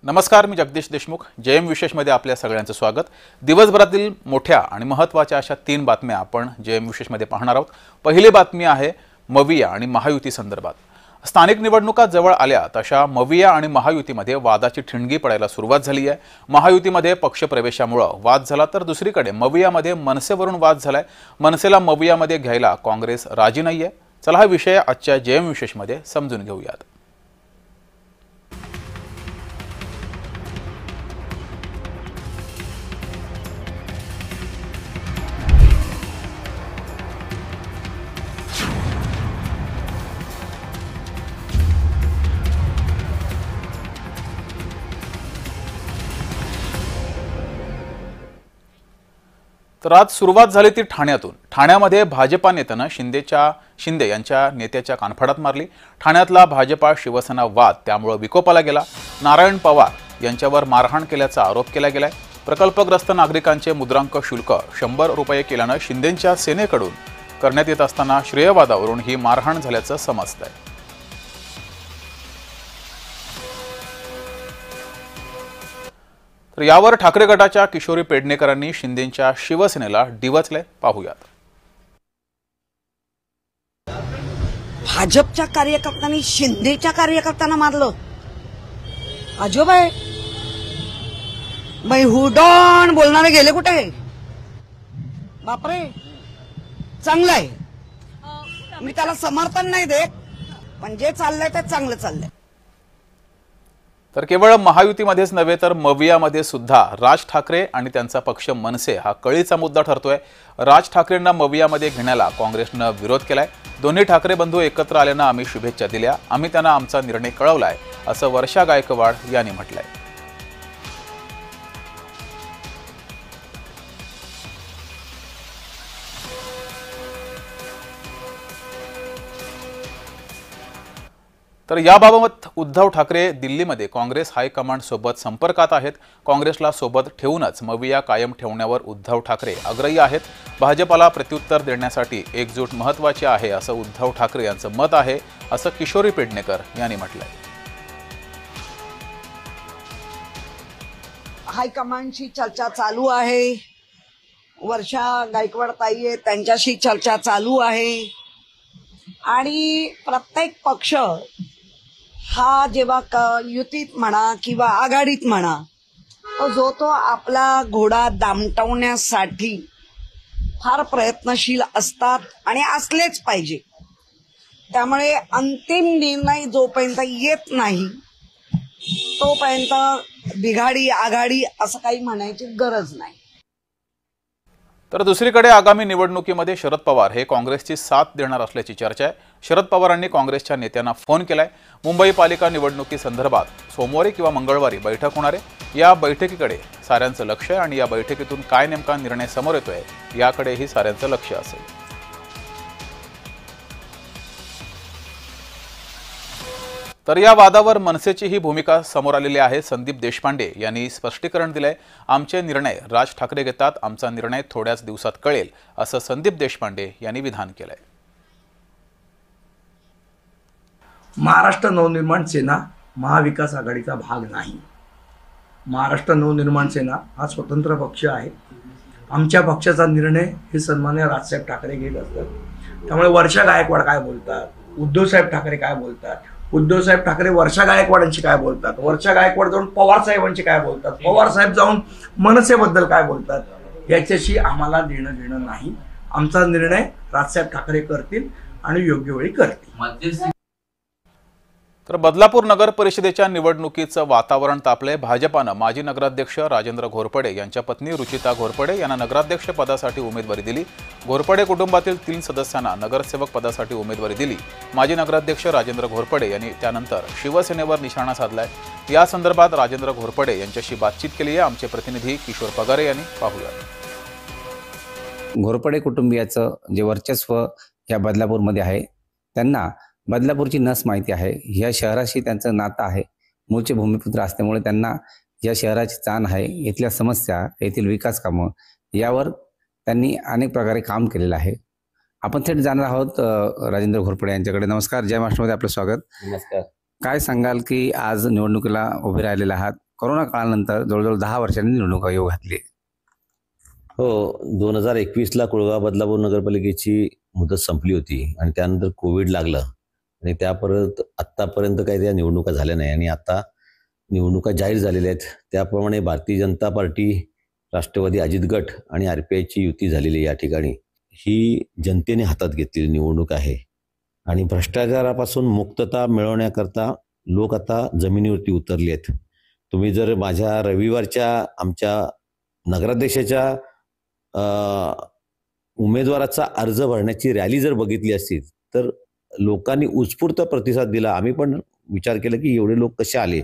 नमस्कार, मी जगदीश देशमुख. जेएम विशेषमध्ये आपल्या सगळ्यांचं स्वागत. दिवसभरातील मोठ्या आणि महत्त्वाच्या अशा 3 बातम्या आपण जेएम विशेषमध्ये पाहणार आहोत. पहिली बातमी आहे मविया आणि महायुती संदर्भात. स्थानिक निवडणुका जवळ आल्या तशा मविया आणि महायुतीमध्ये वादाची ठिणगी पडायला सुरुवात झाली आहे. महायुतीमध्ये पक्षप्रवेशामुळे वाद झाला तर दुसरीकडे मवियामध्ये मनसेवरून वाद झालाय. मनसेला मवियामध्ये घ्यायला काँग्रेस राजी नाहीये. चला हा विषय आजच्या जेएम विशेषमध्ये समजून घेऊयात. तर आज सुरुवात झाली ती ठाण्यातून. ठाण्यामध्ये भाजपा नेत्यानं शिंदे यांच्या नेत्याच्या कानफाडात मारली. ठाण्यातला भाजपा शिवसेना वाद त्यामुळे विकोपाला गेला. नारायण पवार यांच्यावर मारहाण केल्याचा आरोप केला गेलाय. प्रकल्पग्रस्त नागरिकांचे मुद्रांक शुल्क 100 रुपये केल्यानं शिंदेंच्या सेनेकडून करण्यात येत असताना श्रेयवादावरून ही मारहाण झाल्याचं समजतंय. तर यावर ठाकरे गटाच्या किशोरी पेडणेकरांनी शिंदेंच्या शिवसेनेला डिवचले. पाहूयात. भाजपच्या कार्यकर्त्यांनी शिंदेच्या कार्यकर्त्यांना मारलं. अजब आहे. मै हुडॉन बोलणारे गेले कुठे? बापरे, चांगलं आहे. मी त्याला समर्थन नाही देत, पण जे चाललंय ते चांगलं चाललंय. तर केवळ महायुतीमध्येच नव्हे तर मवियामध्ये सुद्धा राज ठाकरे आणि त्यांचा पक्ष मनसे हा कळीचा मुद्दा ठरतोय. राज ठाकरेंना मवियामध्ये घेण्याला काँग्रेसनं विरोध केलाय. दोन्ही ठाकरे बंधू एकत्र आल्यानं आम्ही शुभेच्छा दिल्या. आम्ही त्यांना आमचा निर्णय कळवलाय, असं वर्षा गायकवाड यांनी म्हटलंय. तर याबाबत उद्धव ठाकरे दिल्लीमध्ये काँग्रेस हायकमांड सोबत संपर्कात आहेत. काँग्रेसला सोबत ठेवूनच मविया कायम ठेवण्यावर उद्धव ठाकरे आग्रही आहेत. भाजपाला प्रत्युत्तर देण्यासाठी एकजूट महत्त्वाची आहे असं उद्धव ठाकरे यांचं मत आहे, असं किशोरी पेडणेकर यांनी म्हटलंय. हायकमांडशी चर्चा चालू आहे. वर्षा गायकवाड ताई आहेत, त्यांच्याशी चर्चा चालू आहे. आणि प्रत्येक पक्ष हा जेव्हा युतीत म्हणा किंवा आघाडीत म्हणा, तो आपला घोडा दामटवण्यासाठी फार प्रयत्नशील असतात आणि असलेच पाहिजे. त्यामुळे अंतिम निर्णय जोपर्यंत येत नाही तोपर्यंत बिघाडी आघाडी असं काही म्हणायची गरज नाही. तर दुसरीकडे आगामी निवडणुकीमध्ये शरद पवार हे काँग्रेसची साथ देणार असल्याची चर्चा आहे. शरद पवारांनी काँग्रेसच्या नेत्यांना फोन केलाय. मुंबई पालिका निवडणुकीसंदर्भात सोमवारी किंवा मंगळवारी बैठक होणार आहे. या बैठकीकडे साऱ्यांचं लक्ष आहे आणि या बैठकीतून काय नेमका निर्णय समोर येतोय याकडेही साऱ्यांचं लक्ष असेल. तर या वादावर मनसेची ही भूमिका समोर आलेली आहे. संदीप देशपांडे यांनी स्पष्टीकरण दिलंय. आमचे निर्णय राज ठाकरे घेतात, आमचा निर्णय थोड्याच दिवसात कळेल, असं संदीप देशपांडे यांनी विधान केलंय. महाराष्ट्र नवनिर्माण सेना महाविकास आघाडीचा भाग नाही. महाराष्ट्र नवनिर्माण सेना हा स्वतंत्र पक्ष आहे. आमच्या पक्षाचा निर्णय हे सन्मान्य राजसाहेब ठाकरे घेत असतात. त्यामुळे वर्षा गायकवाड काय बोलतात, उद्धवसाहेब ठाकरे काय बोलतात, उद्धवसाहेब ठाकरे वर्षा गायकवाडांशी काय बोलतात, वर्षा गायकवाड जाऊन पवार साहेबांशी काय बोलतात, पवार साहेब जाऊन मनसेबद्दल काय बोलतात, याच्याशी आम्हाला देणं घेणं नाही. आमचा निर्णय राजसाहेब ठाकरे करतील आणि योग्य वेळी करतील. तर बदलापूर नगर परिषदेच्या निवडणुकीचं वातावरण तापलंय. भाजपानं माजी नगराध्यक्ष राजेंद्र घोरपडे यांच्या पत्नी रुचिता घोरपडे यांना नगराध्यक्ष पदासाठी उमेदवारी दिली. घोरपडे कुटुंबातील 3 सदस्यांना नगरसेवक पदासाठी उमेदवारी दिली. माजी नगराध्यक्ष राजेंद्र घोरपडे यांनी त्यानंतर शिवसेनेवर निशाणा साधलाय. या संदर्भात राजेंद्र घोरपडे यांच्याशी बातचीत केली आहे आमचे प्रतिनिधी किशोर पगारे यांनी. पाहूया. घोरपडे कुटुंबियाचं जे वर्चस्व या बदलापूरमध्ये आहे, त्यांना बदलापूरची नस माहिती आहे. या शहराशी त्यांचं नातं आहे. मूळचे भूमिपुत्र असल्यामुळे त्यांना या शहराची जाण आहे. इथल्या समस्या, येथील विकास कामं यावर त्यांनी अनेक प्रकारे काम केलेलं आहे. आपण थेट जाणार आहोत राजेंद्र घोरपडे यांच्याकडे. नमस्कार, जय महाराष्ट्रमध्ये आपलं स्वागत. नमस्कार. काय सांगाल की आज निवडणुकीला उभे राहिलेले आहात, कोरोना काळानंतर जवळजवळ 10 वर्षांनी निवडणुका येऊ घातली. हो, 2021ला कुळगाव बदलापूर नगरपालिकेची मुदत संपली होती आणि त्यानंतर कोविड लागलं आणि त्यापर्यंत आत्तापर्यंत काही त्या निवडणुका झाल्या नाही आणि आता निवडणुका जाहीर झालेल्या आहेत. त्याप्रमाणे भारतीय जनता पार्टी, राष्ट्रवादी अजित गट आणि RPIची युती झालेली या ठिकाणी ही जनतेने हातात घेतलेली निवडणूक आहे आणि भ्रष्टाचारापासून मुक्तता मिळवण्याकरता लोक आता जमिनीवरती उतरले आहेत. तुम्ही जर माझ्या रविवारच्या आमच्या नगराध्यक्षाच्या उमेदवाराचा अर्ज भरण्याची रॅली जर बघितली असती तर लोकांनी उत्स्फूर्त प्रतिसाद दिला. आम्ही पण विचार केला की एवढे लोक कसे आले,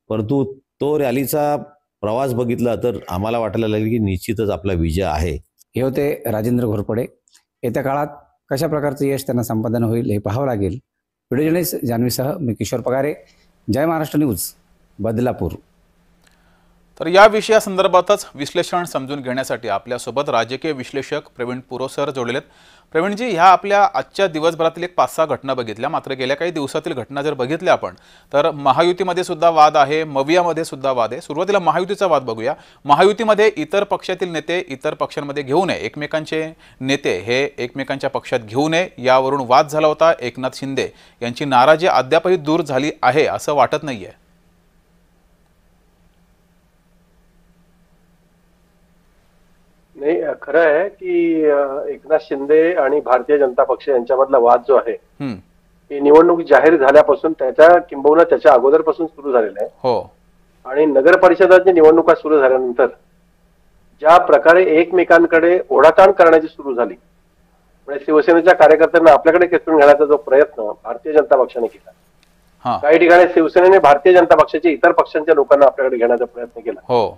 परंतु तो रॅलीचा प्रवास बघितला तर आम्हाला वाटायला लागले की निश्चितच आपला विजय आहे. हे होते राजेंद्र घोरपडे. येत्या काळात कशा प्रकारचं यश त्यांना संपादन होईल हे पाहावं लागेल. व्हिडिओ जर्नलिस्ट जान्हवीसह मी किशोर पगारे, जय महाराष्ट्र न्यूज, बदलापूर. तर या विषयासंदर्भातच विश्लेषण समजून घेण्यासाठी आपल्यासोबत राजकीय विश्लेषक प्रवीण पुरोसर जोडलेले आहेत. प्रवीणजी, ह्या आपल्या आजच्या दिवसभरातील एक 5-6 घटना बघितल्या, मात्र गेल्या काही दिवसातील घटना जर बघितल्या आपण तर महायुतीमध्ये सुद्धा वाद आहे, मवियामध्ये सुद्धा वाद आहे. सुरुवातीला महायुतीचा वाद बघूया. महायुतीमध्ये इतर पक्षातील नेते इतर पक्षांमध्ये घेऊ नये, एकमेकांचे नेते हे एकमेकांच्या पक्षात घेऊ नये यावरून वाद झाला होता. एकनाथ शिंदे यांची नाराजी अद्यापही दूर झाली आहे असं वाटत नाहीये. नाही, खरं आहे की एकनाथ शिंदे आणि भारतीय जनता पक्ष यांच्यामधला वाद जो आहे ही निवडणूक जाहीर झाल्यापासून किंबहुना त्याच्या अगोदरपासून सुरू झालेला आहे. हो. आणि नगर परिषदाच्या निवडणुका सुरू झाल्यानंतर ज्या प्रकारे एकमेकांकडे ओढाताण करण्याची सुरू झाली, म्हणजे शिवसेनेच्या कार्यकर्त्यांना आपल्याकडे खेचून घेण्याचा जो प्रयत्न भारतीय जनता पक्षाने केला, काही ठिकाणी शिवसेनेने भारतीय जनता पक्षाच्या इतर पक्षांच्या लोकांना आपल्याकडे घेण्याचा प्रयत्न केला.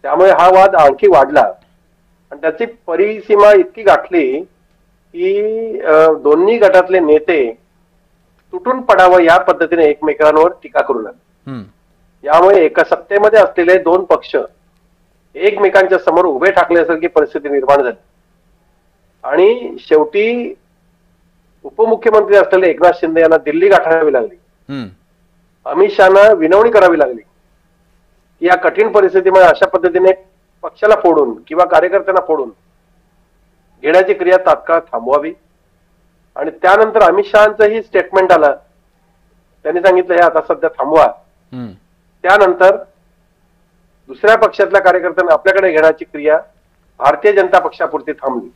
त्यामुळे हा वाद आणखी वाढला आणि त्याची परिसीमा इतकी गाठली की दोन्ही गटातले नेते तुटून पडावं या पद्धतीने एकमेकांवर टीका करू लागले. यामुळे एका सत्तेमध्ये असलेले दोन पक्ष एकमेकांच्या समोर उभे ठाकल्यासारखी परिस्थिती निर्माण झाली आणि शेवटी उपमुख्यमंत्री असलेले एकनाथ शिंदे यांना दिल्ली गाठावी लागली. अमित शहाना विनवणी करावी लागली की या कठीण परिस्थितीमध्ये अशा पद्धतीने पक्षाला फोडून किंवा कार्यकर्त्यांना फोडून घेण्याची क्रिया तात्काळ थांबवावी. आणि त्यानंतर अमित शहांचंही स्टेटमेंट आलं, त्यांनी सांगितलं हे आता सध्या थांबवा. त्यानंतर दुसऱ्या पक्षातल्या कार्यकर्त्यांना आपल्याकडे घेण्याची क्रिया भारतीय जनता पक्षापुरती थांबली.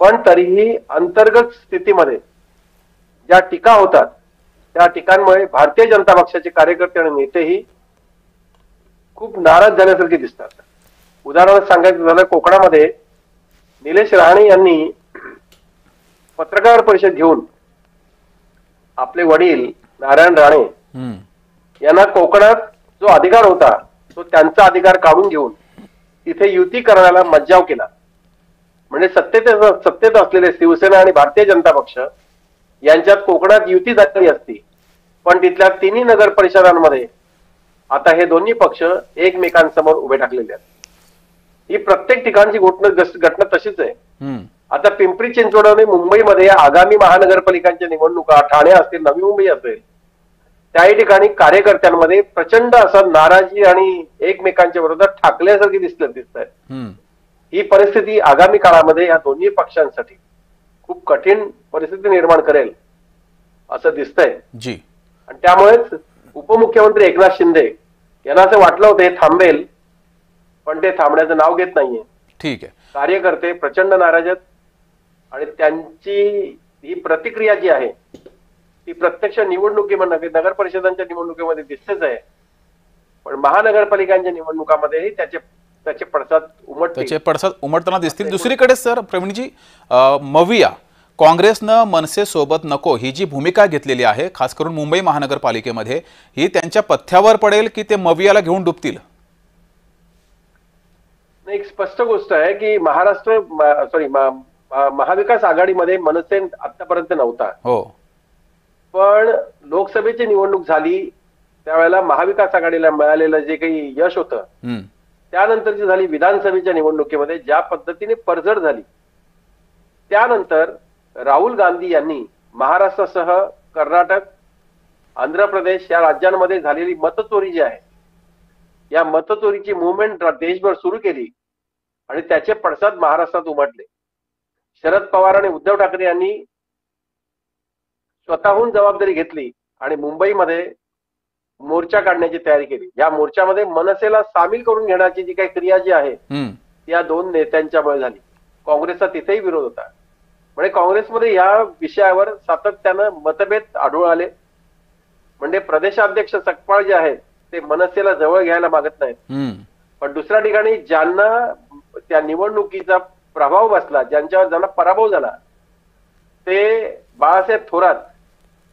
पण तरीही अंतर्गत स्थितीमध्ये ज्या टीका होतात त्या टीकांमुळे भारतीय जनता पक्षाचे कार्यकर्ते आणि नेतेही खूप नाराज झाल्यासारखे दिसतात. उदाहरणार्थ सांगायचं झालं, कोकणामध्ये निलेश राणे यांनी पत्रकार परिषद घेऊन आपले वडील नारायण राणे यांना कोकणात जो अधिकार होता तो त्यांचा अधिकार काढून घेऊन तिथे युती करण्याला मज्जाव केला. म्हणजे सत्तेत असलेले शिवसेना आणि भारतीय जनता पक्ष यांच्यात कोकणात युती झाली असती, पण तिथल्या तिन्ही नगर परिषदांमध्ये आता हे दोन्ही पक्ष एकमेकांसमोर उभे ठाकलेले आहेत. ही प्रत्येक ठिकाणची घटना तशीच आहे. आता पिंपरी चिंचवड आणि मुंबईमध्ये आगामी महानगरपालिकांच्या निवडणुका, ठाणे असतील, नवी मुंबई असेल, त्याही ठिकाणी कार्यकर्त्यांमध्ये प्रचंड असं नाराजी आणि एकमेकांच्या विरोधात ठाकल्यासारखी दिसत आहे. ही परिस्थिती आगामी काळामध्ये या दोन्ही पक्षांसाठी खूप कठीण परिस्थिती निर्माण करेल असं दिसतंय. आणि त्यामुळेच उपमुख्यमंत्री एकनाथ शिंदे यांना असं वाटलं होतं हे थांबेल, पण ते थांबण्याचं नाव घेत नाहीये. ठीक आहे. कार्यकर्ते प्रचंड नाराज आहेत आणि त्यांची ही प्रतिक्रिया जी आहे ती प्रत्यक्ष निवडणुकीमध्ये, नगर परिषदांच्या निवडणुकीमध्ये दिसतेच आहे, पण महानगरपालिकांच्या निवडणुकामध्येही त्याचे पडसाद उमटताना दिसतील. दुसरीकडे सर प्रवीणजी, मविया काँग्रेसनं मनसे सोबत नको ही जी भूमिका घेतलेली आहे, खास करून मुंबई महानगरपालिकेमध्ये, ही त्यांच्या पथ्यावर पडेल की ते मवियाला घेऊन डुबतील? एक स्पष्ट गोष्ट आहे की महाविकास आघाडीमध्ये मनसे आतापर्यंत नव्हता. हो. पण लोकसभेची निवडणूक झाली त्यावेळेला महाविकास आघाडीला मिळालेलं जे काही यश होतं, त्यानंतरची झाली विधानसभेच्या निवडणुकीमध्ये ज्या पद्धतीने पडझड झाली, त्यानंतर राहुल गांधी यांनी महाराष्ट्रासह कर्नाटक, आंध्र प्रदेश या राज्यांमध्ये झालेली मतचोरी जी आहे या मतचोरीची मुवमेंट देशभर सुरू केली आणि त्याचे पडसाद महाराष्ट्रात उमटले. शरद पवार आणि उद्धव ठाकरे यांनी स्वतःहून जबाबदारी घेतली आणि मुंबईमध्ये मोर्चा काढण्याची तयारी केली. या मोर्चामध्ये मनसेला सामील करून घेण्याची जी काही क्रिया जी आहे या दोन नेत्यांच्यामुळे झाली. काँग्रेसचा तिथेही विरोध होता. म्हणजे काँग्रेसमध्ये या विषयावर सातत्यानं मतभेद आढळून आले. म्हणजे प्रदेशाध्यक्ष सकपाळ जे आहेत ते मनसेला जवळ घ्यायला मागत नाहीत. पण दुसऱ्या ठिकाणी ज्यांना त्या निवडणुकीचा प्रभाव बसला, ज्यांना पराभव झाला, ते बाळासाहेब थोरात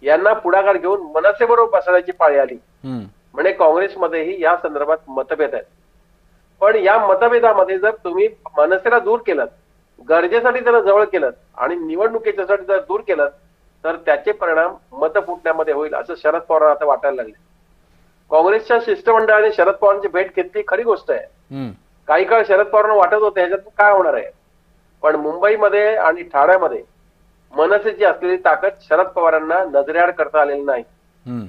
यांना पुढाकार घेऊन मनसेबरोबर बसण्याची पाळी आली. म्हणजे काँग्रेसमध्येही या संदर्भात मतभेद आहेत. पण या मतभेदामध्ये जर तुम्ही मनसेला दूर केलं, गरजेसाठी त्याला जवळ केलं आणि निवडणुकीच्यासाठी जर दूर केलं तर त्याचे परिणाम मत फुटण्यामध्ये होईल असं शरद पवारांना आता वाटायला लागले. काँग्रेसच्या शिष्टमंडळाने शरद पवारांची भेट घेतली, खरी गोष्ट आहे. काही काळ शरद पवारांना वाटत होतं ह्याच्यातून काय होणार आहे. पण मुंबईमध्ये आणि ठाण्यामध्ये मनसेची असलेली ताकद शरद पवारांना नजरेआड करता आलेली नाही.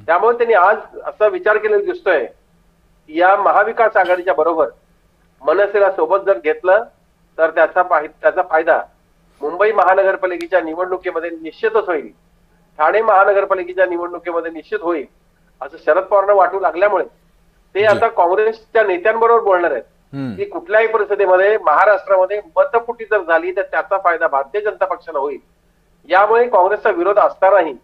त्यामुळे त्यांनी आज असा विचार केलेला दिसतोय की या महाविकास आघाडीच्या बरोबर मनसेला सोबत जर घेतलं तर त्याचा फायदा मुंबई महानगरपालिकेच्या निवडणुकीमध्ये निश्चितच होईल, ठाणे महानगरपालिकेच्या निवडणुकीमध्ये निश्चित होईल असं शरद पवारांना वाटू लागल्यामुळे ते आता काँग्रेसच्या नेत्यांबरोबर बोलणार आहेत की कुठल्याही परिस्थितीमध्ये महाराष्ट्रामध्ये मतफुटी जर झाली तर त्याचा फायदा भारतीय जनता पक्षाला होईल. यामुळे काँग्रेसचा विरोध असतानाही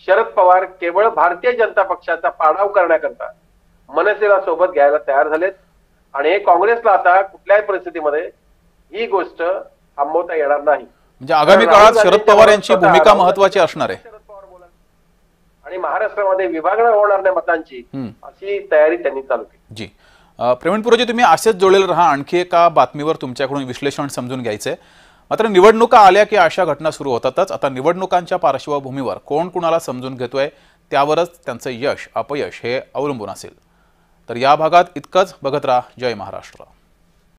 शरद पवार केवळ भारतीय जनता पक्षाचा पाडाव करण्याकरता मनसेला सोबत घ्यायला तयार झालेत आणि हे काँग्रेसला आता कुठल्याही परिस्थितीमध्ये ही गोष्ट थांबवता येणार नाही. म्हणजे आगामी काळात शरद पवार यांची भूमिका महत्त्वाची असणार आहे आणि महाराष्ट्रामध्ये विभागणं होणार नाही मतांची अशी तयारी त्यांनी चालू केली. जी प्रवीण पुरोजी, तुम्ही असेच जोडलेले राहा. आणखी एका बातमीवर तुमच्याकडून विश्लेषण समजून घ्यायचंय. मात्र निवडणुका आल्या की अशा घटना सुरू होतातच. आता निवडणुकांच्या पार्श्वभूमीवर कोण कुणाला समजून घेतोय त्यावरच त्यांचं यश अपयश हे अवलंबून असेल. तर या भागात इतकंच. बघत राहा जय महाराष्ट्र.